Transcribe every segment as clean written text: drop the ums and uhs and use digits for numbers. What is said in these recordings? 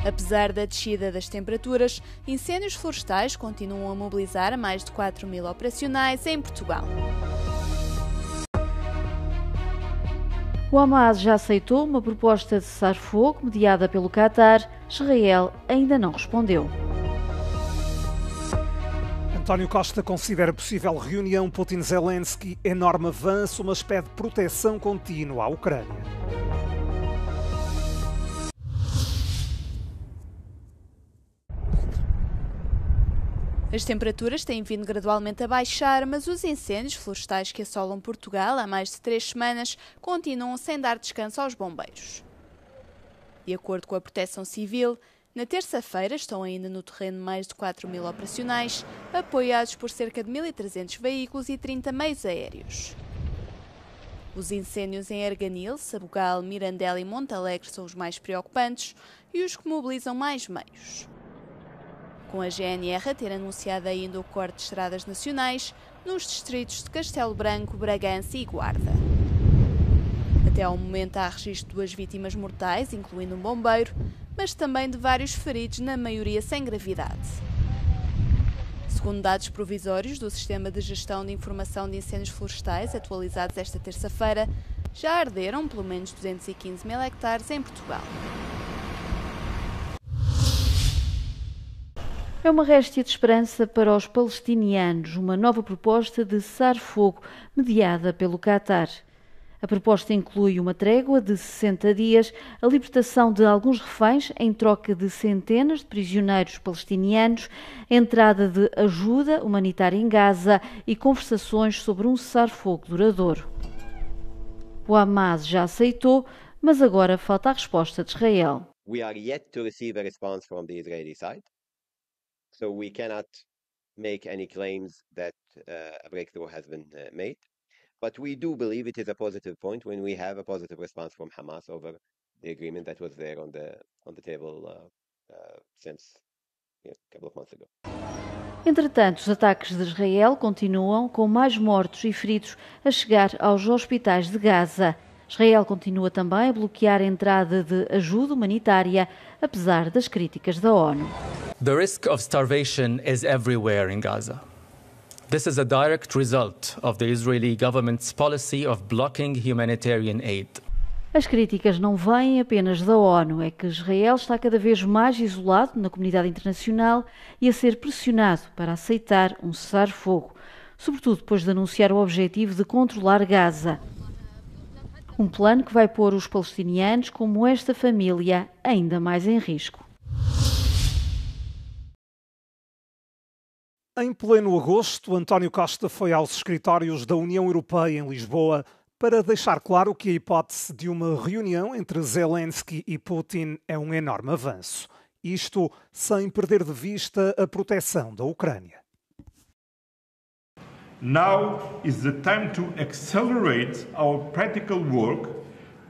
Apesar da descida das temperaturas, incêndios florestais continuam a mobilizar mais de 4.000 operacionais em Portugal. O Hamas já aceitou uma proposta de cessar-fogo mediada pelo Qatar. Israel ainda não respondeu. António Costa considera possível reunião Putin-Zelensky enorme avanço, mas pede proteção contínua à Ucrânia. As temperaturas têm vindo gradualmente a baixar, mas os incêndios florestais que assolam Portugal há mais de 3 semanas continuam sem dar descanso aos bombeiros. De acordo com a Proteção Civil, na terça-feira estão ainda no terreno mais de 4.000 operacionais, apoiados por cerca de 1.300 veículos e 30 meios aéreos. Os incêndios em Arganil, Sabugal, Mirandela e Montalegre são os mais preocupantes e os que mobilizam mais meios. Com a GNR a ter anunciado ainda o corte de estradas nacionais nos distritos de Castelo Branco, Bragança e Guarda. Até ao momento há registro de 2 vítimas mortais, incluindo um bombeiro, mas também de vários feridos, na maioria sem gravidade. Segundo dados provisórios do Sistema de Gestão de Informação de Incêndios Florestais, atualizados esta terça-feira, já arderam pelo menos 215.000 hectares em Portugal. É uma réstia de esperança para os palestinianos, uma nova proposta de cessar-fogo mediada pelo Qatar. A proposta inclui uma trégua de 60 dias, a libertação de alguns reféns em troca de centenas de prisioneiros palestinianos, a entrada de ajuda humanitária em Gaza e conversações sobre um cessar-fogo duradouro. O Hamas já aceitou, mas agora falta a resposta de Israel. We are yet to receive a response from the Israeli side. So we cannot make any claims that a breakthrough has been made. But we do believe it is a positive point when we have a positive response from Hamas over the agreement that was there on the table since a couple of months ago. Entretanto, os ataques de Israel continuam, com mais mortos e feridos a chegar aos hospitais de Gaza. Israel continua também a bloquear a entrada de ajuda humanitária, apesar das críticas da ONU. The risk of starvation is everywhere in Gaza. This is a direct result of the Israeli government's policy of blocking humanitarian aid. As críticas não vêm apenas da ONU, é que Israel está cada vez mais isolado na comunidade internacional e a ser pressionado para aceitar um cessar-fogo, sobretudo depois de anunciar o objetivo de controlar Gaza. Um plano que vai pôr os palestinianos, como esta família, ainda mais em risco. Em pleno agosto, António Costa foi aos escritórios da União Europeia em Lisboa para deixar claro que a hipótese de uma reunião entre Zelensky e Putin é um enorme avanço. Isto sem perder de vista a proteção da Ucrânia. Now is the time to accelerate our practical work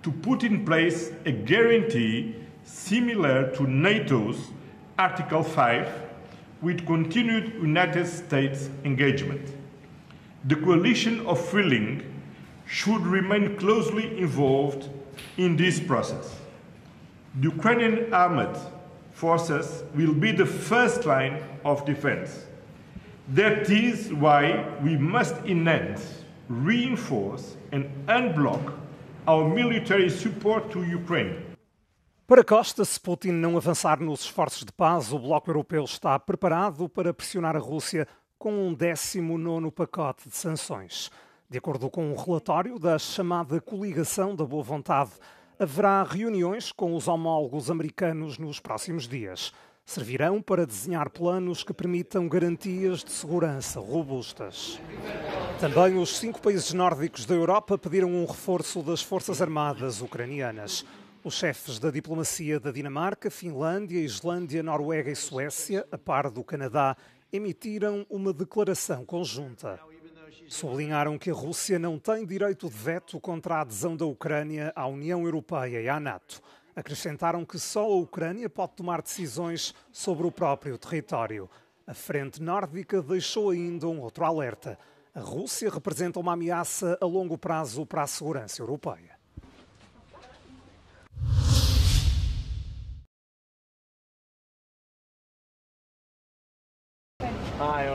to put in place a guarantee similar to NATO's Article 5 with continued United States engagement. The coalition of willing should remain closely involved in this process. The Ukrainian armed forces will be the first line of defense. That is why we must enhance, reinforce and unblock our military support to Ukraine. Para Costa, se Putin não avançar nos esforços de paz, o Bloco Europeu está preparado para pressionar a Rússia com um 19º pacote de sanções. De acordo com um relatório da chamada Coligação da Boa Vontade, haverá reuniões com os homólogos americanos nos próximos dias. Servirão para desenhar planos que permitam garantias de segurança robustas. Também os 5 países nórdicos da Europa pediram um reforço das forças armadas ucranianas. Os chefes da diplomacia da Dinamarca, Finlândia, Islândia, Noruega e Suécia, a par do Canadá, emitiram uma declaração conjunta. Sublinharam que a Rússia não tem direito de veto contra a adesão da Ucrânia à União Europeia e à NATO. Acrescentaram que só a Ucrânia pode tomar decisões sobre o próprio território. A Frente Nórdica deixou ainda um outro alerta. A Rússia representa uma ameaça a longo prazo para a segurança europeia.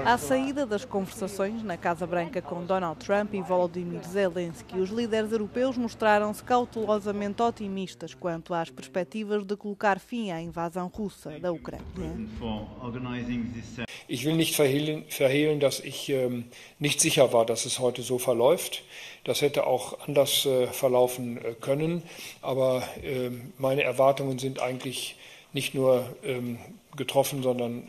À saída das conversações na Casa Branca com Donald Trump e Volodymyr Zelensky, os líderes europeus mostraram-se cautelosamente otimistas quanto às perspectivas de colocar fim à invasão russa da Ucrânia. Ich will nicht verhehlen, dass ich nicht sicher war, dass es heute so verläuft. Das hätte auch anders verlaufen können, aber meine Erwartungen sind eigentlich nicht nur getroffen, sondern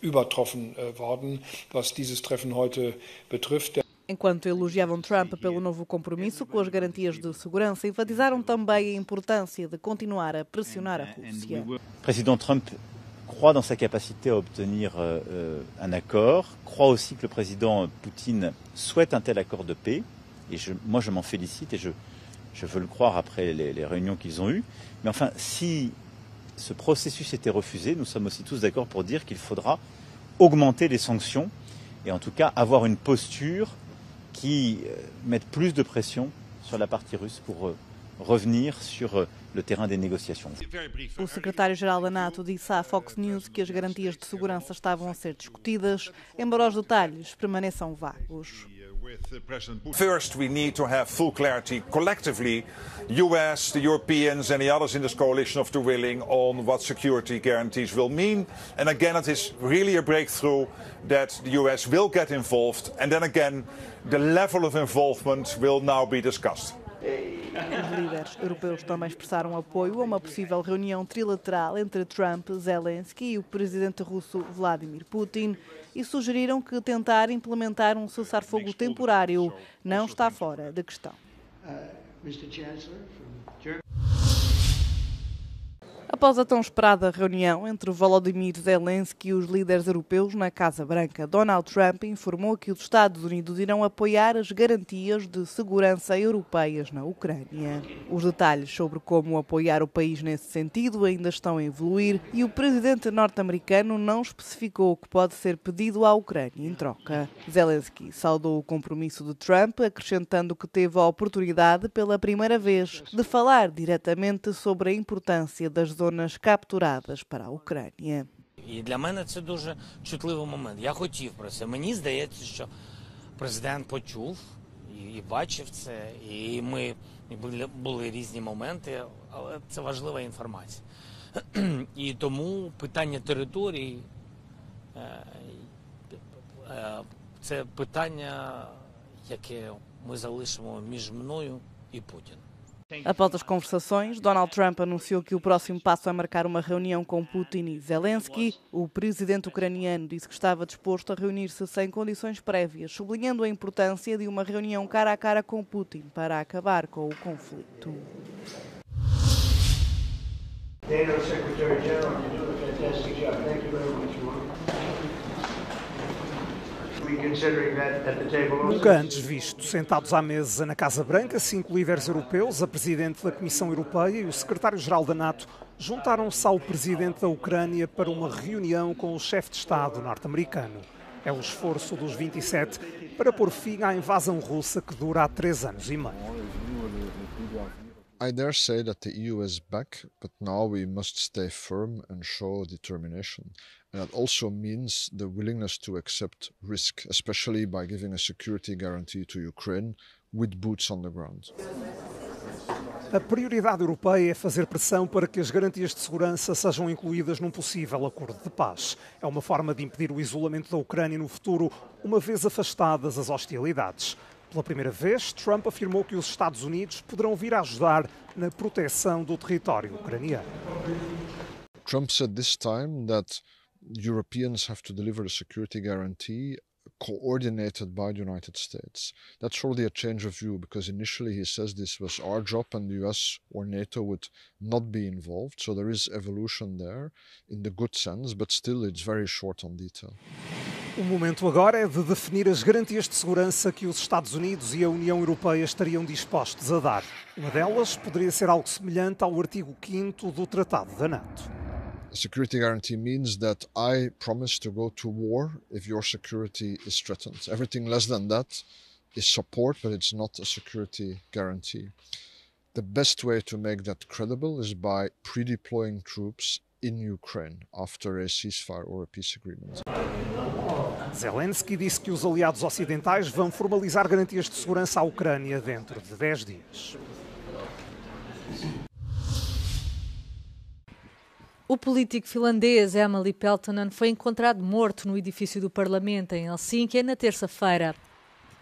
übertroffen worden, was dieses Treffen heute betrifft. Enquanto elogiavam Trump pelo novo compromisso com as garantias de segurança, enfatizaram também a importância de continuar a pressionar a Rússia. Président Trump croit dans sa capacité à obtenir un accord, croit aussi que le président Poutine souhaite un tel accord de paix, et moi je m'en félicite et je veux le croire après les réunions qu'ils ont eues. Mais enfin, si ce processus était refusé, nous sommes aussi tous d'accord pour dire qu'il faudra augmenter les sanctions et en tout cas avoir une posture qui mette plus de pression sur la partie russe pour revenir sur le terrain des négociations. O secretário-geral da NATO disse à Fox News que as garantias de segurança estavam a ser discutidas, embora os detalhes permaneçam vagos. First, we need to have full clarity collectively, US, the Europeans and the others in this coalition of the willing on what security guarantees will mean. And again, it is really a breakthrough that the US will get involved. And then again, the level of involvement will now be discussed. Os líderes europeus também expressaram apoio a uma possível reunião trilateral entre Trump, Zelensky e o presidente russo Vladimir Putin e sugeriram que tentar implementar um cessar-fogo temporário não está fora de questão. Após a tão esperada reunião entre Volodymyr Zelensky e os líderes europeus na Casa Branca, Donald Trump informou que os Estados Unidos irão apoiar as garantias de segurança europeias na Ucrânia. Os detalhes sobre como apoiar o país nesse sentido ainda estão a evoluir e o presidente norte-americano não especificou o que pode ser pedido à Ucrânia em troca. Zelensky saudou o compromisso de Trump, acrescentando que teve a oportunidade pela primeira vez de falar diretamente sobre a importância das zonas capturadas para a Ucrânia. І для мене це дуже чутливий момент. Я хотів про це. Мені здається, що президент почув і бачив це, і ми були різні моменти, але це важлива інформація. І тому питання території це питання, яке ми залишимо між мною і Путіним. Após as conversações, Donald Trump anunciou que o próximo passo é marcar uma reunião com Putin e Zelensky. O presidente ucraniano disse que estava disposto a reunir-se sem condições prévias, sublinhando a importância de uma reunião cara a cara com Putin para acabar com o conflito. NATO Secretary-General, you're doing a fantastic job. Thank you very much. Nunca antes visto, sentados à mesa na Casa Branca, 5 líderes europeus, a Presidente da Comissão Europeia e o Secretário-Geral da NATO juntaram-se ao Presidente da Ucrânia para uma reunião com o chefe de Estado norte-americano. É o esforço dos 27 para pôr fim à invasão russa que dura há 3 anos e meio. I dare say that the EU is back, but now we must stay firm and show determination. And that also means the willingness to accept risk, especially by giving a security guarantee to Ukraine with boots on the ground. A prioridade europeia é fazer pressão para que as garantias de segurança sejam incluídas num possível acordo de paz. É uma forma de impedir o isolamento da Ucrânia no futuro, uma vez afastadas as hostilidades. Pela primeira vez, Trump afirmou que os Estados Unidos poderão vir a ajudar na proteção do território ucraniano. Trump said this time that Europeans have to deliver a security guarantee coordinated by the United States. That's already a change of view, because initially he says this was our job and the US or NATO would not be involved. So there is evolution there in the good sense, but still it's very short on detail. O momento agora é de definir as garantias de segurança que os Estados Unidos e a União Europeia estariam dispostos a dar. Uma delas poderia ser algo semelhante ao artigo 5º do Tratado da NATO. A security guarantee means that I promise to go to war if your security is threatened. Everything less than that is support, but it's not a security guarantee. The best way to make that credible is by pre-deploying troops in Ukraine after a ceasefire or a peace agreement. Zelensky disse que os aliados ocidentais vão formalizar garantias de segurança à Ucrânia dentro de 10 dias. O político finlandês Emeli Peltonen foi encontrado morto no edifício do Parlamento em Helsínquia na terça-feira.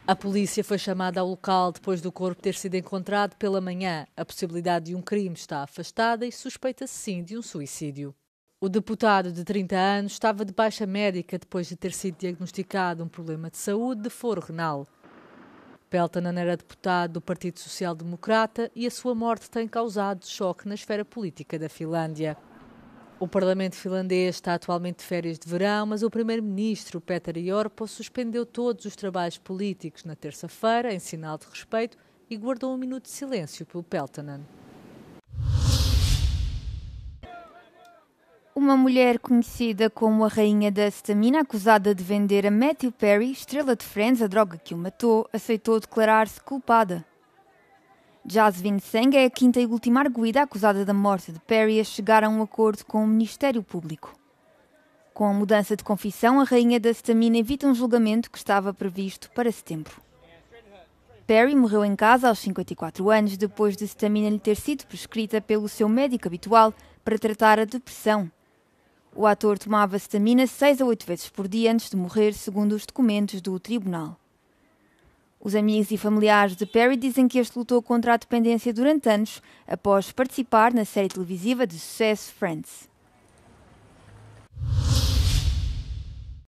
A polícia foi chamada ao local depois do corpo ter sido encontrado pela manhã. A possibilidade de um crime está afastada e suspeita-se sim de um suicídio. O deputado de 30 anos estava de baixa médica depois de ter sido diagnosticado um problema de saúde de foro renal. Peltonen era deputado do Partido Social Democrata e a sua morte tem causado choque na esfera política da Finlândia. O Parlamento finlandês está atualmente de férias de verão, mas o primeiro-ministro Petteri Orpo suspendeu todos os trabalhos políticos na terça-feira, em sinal de respeito, e guardou um minuto de silêncio pelo Peltonen. Uma mulher conhecida como a Rainha da Cetamina, acusada de vender a Matthew Perry, estrela de Friends, a droga que o matou, aceitou declarar-se culpada. Jasvin Seng é a quinta e última arguida acusada da morte de Perry a chegar a um acordo com o Ministério Público. Com a mudança de confissão, a Rainha da Cetamina evita um julgamento que estava previsto para setembro. Perry morreu em casa aos 54 anos, depois de cetamina lhe ter sido prescrita pelo seu médico habitual para tratar a depressão. O ator tomava cetamina 6 a 8 vezes por dia antes de morrer, segundo os documentos do tribunal. Os amigos e familiares de Perry dizem que este lutou contra a dependência durante anos, após participar na série televisiva de sucesso Friends.